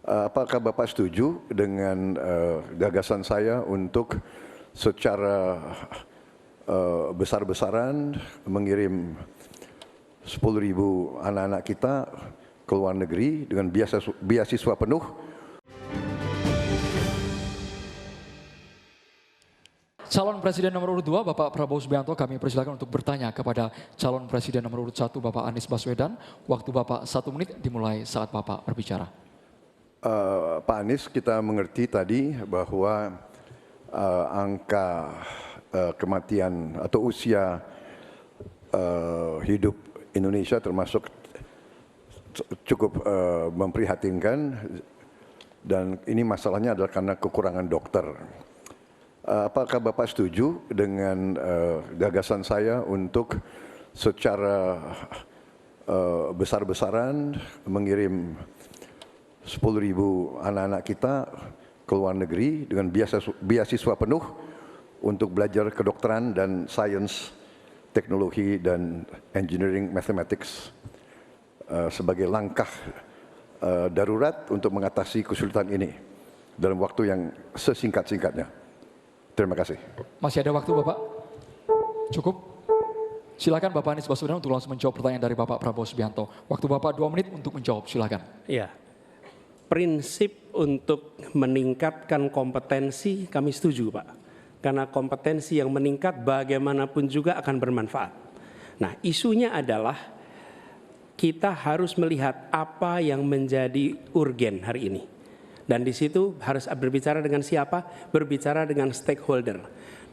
Apakah Bapak setuju dengan gagasan saya untuk secara besar-besaran mengirim 10.000 anak-anak kita ke luar negeri dengan beasiswa penuh? Calon Presiden nomor urut 2, Bapak Prabowo Subianto, kami persilakan untuk bertanya kepada calon Presiden nomor urut 1, Bapak Anies Baswedan. Waktu Bapak 1 menit dimulai saat Bapak berbicara. Pak Anies, kita mengerti tadi bahwa angka kematian atau usia hidup Indonesia termasuk cukup memprihatinkan, dan ini masalahnya adalah karena kekurangan dokter. Apakah Bapak setuju dengan gagasan saya untuk secara besar-besaran mengirim 10.000 anak-anak kita ke luar negeri dengan beasiswa penuh untuk belajar kedokteran dan sains, teknologi, dan engineering mathematics sebagai langkah darurat untuk mengatasi kesulitan ini dalam waktu yang sesingkat-singkatnya? Terima kasih. Masih ada waktu Bapak? Cukup? Silakan Bapak Anies Baswedan untuk langsung menjawab pertanyaan dari Bapak Prabowo Subianto. Waktu Bapak 2 menit untuk menjawab, silakan. Iya, prinsip untuk meningkatkan kompetensi kami setuju Pak. Karena kompetensi yang meningkat bagaimanapun juga akan bermanfaat. Nah, isunya adalah kita harus melihat apa yang menjadi urgen hari ini. Dan di situ harus berbicara dengan siapa? Berbicara dengan stakeholder.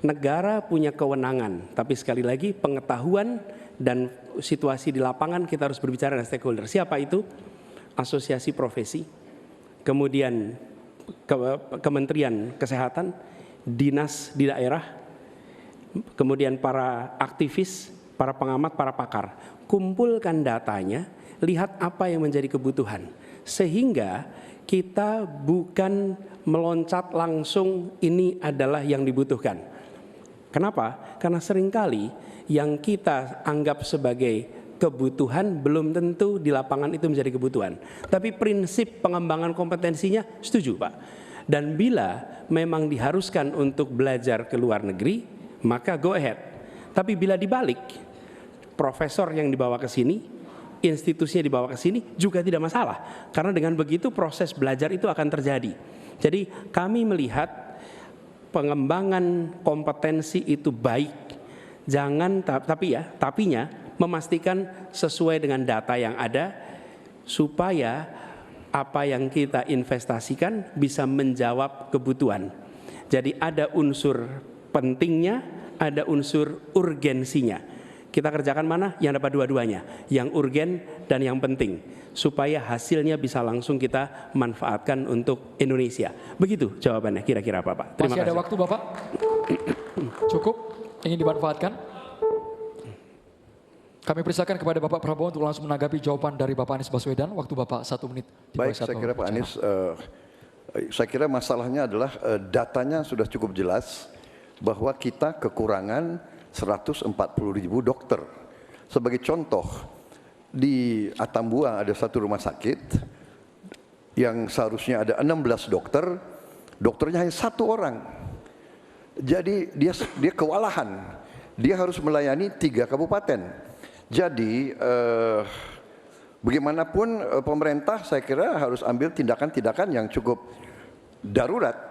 Negara punya kewenangan, tapi sekali lagi pengetahuan dan situasi di lapangan kita harus berbicara dengan stakeholder. Siapa itu? Asosiasi profesi, kemudian Kementerian Kesehatan, dinas di daerah, kemudian para aktivis, para pengamat, para pakar. Kumpulkan datanya, lihat apa yang menjadi kebutuhan. Sehingga kita bukan meloncat langsung ini adalah yang dibutuhkan. Kenapa? Karena seringkali yang kita anggap sebagai kebutuhan belum tentu di lapangan itu menjadi kebutuhan. Tapi prinsip pengembangan kompetensinya setuju Pak. Dan bila memang diharuskan untuk belajar ke luar negeri, maka go ahead. Tapi bila dibalik, profesor yang dibawa ke sini, institusinya dibawa ke sini juga tidak masalah. Karena dengan begitu proses belajar itu akan terjadi. Jadi kami melihat pengembangan kompetensi itu baik. Jangan tapinya memastikan sesuai dengan data yang ada supaya apa yang kita investasikan bisa menjawab kebutuhan. Jadi ada unsur pentingnya, ada unsur urgensinya. Kita kerjakan mana? Yang dapat dua-duanya, yang urgen dan yang penting, supaya hasilnya bisa langsung kita manfaatkan untuk Indonesia. Begitu jawabannya kira-kira Bapak. Terima kasih. Masih ada waktu Bapak? Cukup? Ingin dimanfaatkan? Kami persilakan kepada Bapak Prabowo untuk langsung menanggapi jawaban dari Bapak Anies Baswedan. Waktu Bapak 1 menit. Baik, saya kira Pak Anies, saya kira masalahnya adalah datanya sudah cukup jelas bahwa kita kekurangan 140.000 dokter. Sebagai contoh, di Atambua ada satu rumah sakit yang seharusnya ada 16 dokter, dokternya hanya 1 orang. Jadi dia kewalahan, dia harus melayani 3 kabupaten. Jadi bagaimanapun pemerintah saya kira harus ambil tindakan-tindakan yang cukup darurat.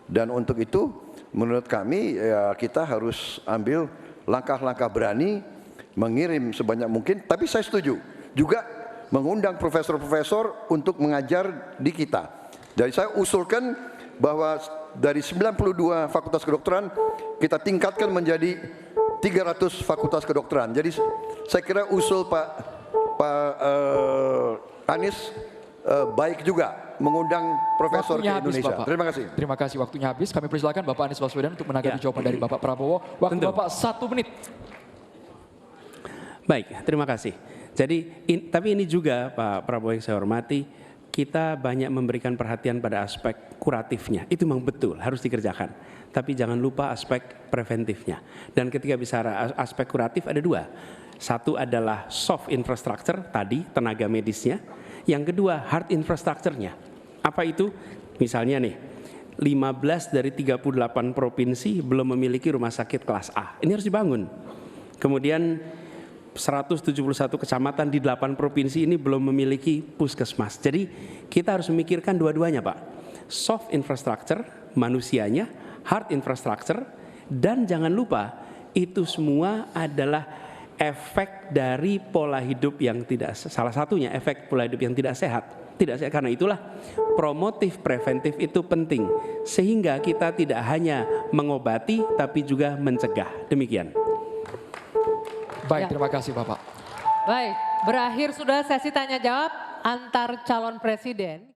Dan untuk itu menurut kami ya, kita harus ambil langkah-langkah berani, mengirim sebanyak mungkin. Tapi saya setuju juga mengundang profesor-profesor untuk mengajar di kita. Jadi saya usulkan bahwa dari 92 fakultas kedokteran kita tingkatkan menjadi 300 fakultas kedokteran. Jadi saya kira usul Pak Anies baik juga mengundang profesor waktunya ke Indonesia. Habis, terima kasih. Terima kasih, waktunya habis. Kami persilakan Bapak Anies Baswedan untuk menanggapi jawaban dari Bapak Prabowo. Waktu Tentu. Bapak 1 menit. Baik, terima kasih. Jadi, tapi ini juga Pak Prabowo yang saya hormati, kita banyak memberikan perhatian pada aspek kuratifnya. Itu memang betul, harus dikerjakan. Tapi jangan lupa aspek preventifnya. Dan ketika bicara aspek kuratif ada 2. Satu adalah soft infrastructure tadi, tenaga medisnya. Yang kedua hard infrastructure-nya. Apa itu? Misalnya nih, 15 dari 38 provinsi belum memiliki rumah sakit kelas A. Ini harus dibangun. Kemudian 171 kecamatan di 8 provinsi ini belum memiliki puskesmas. Jadi kita harus memikirkan dua-duanya, Pak. Soft infrastructure, manusianya, hard infrastructure, dan jangan lupa itu semua adalah efek dari pola hidup yang tidak, salah satunya efek pola hidup yang tidak sehat. Tidak sehat, karena itulah promotif preventif itu penting. Sehingga kita tidak hanya mengobati tapi juga mencegah. Demikian. Baik, Ya. terima kasih Bapak. Baik, berakhir sudah sesi tanya jawab antar calon presiden.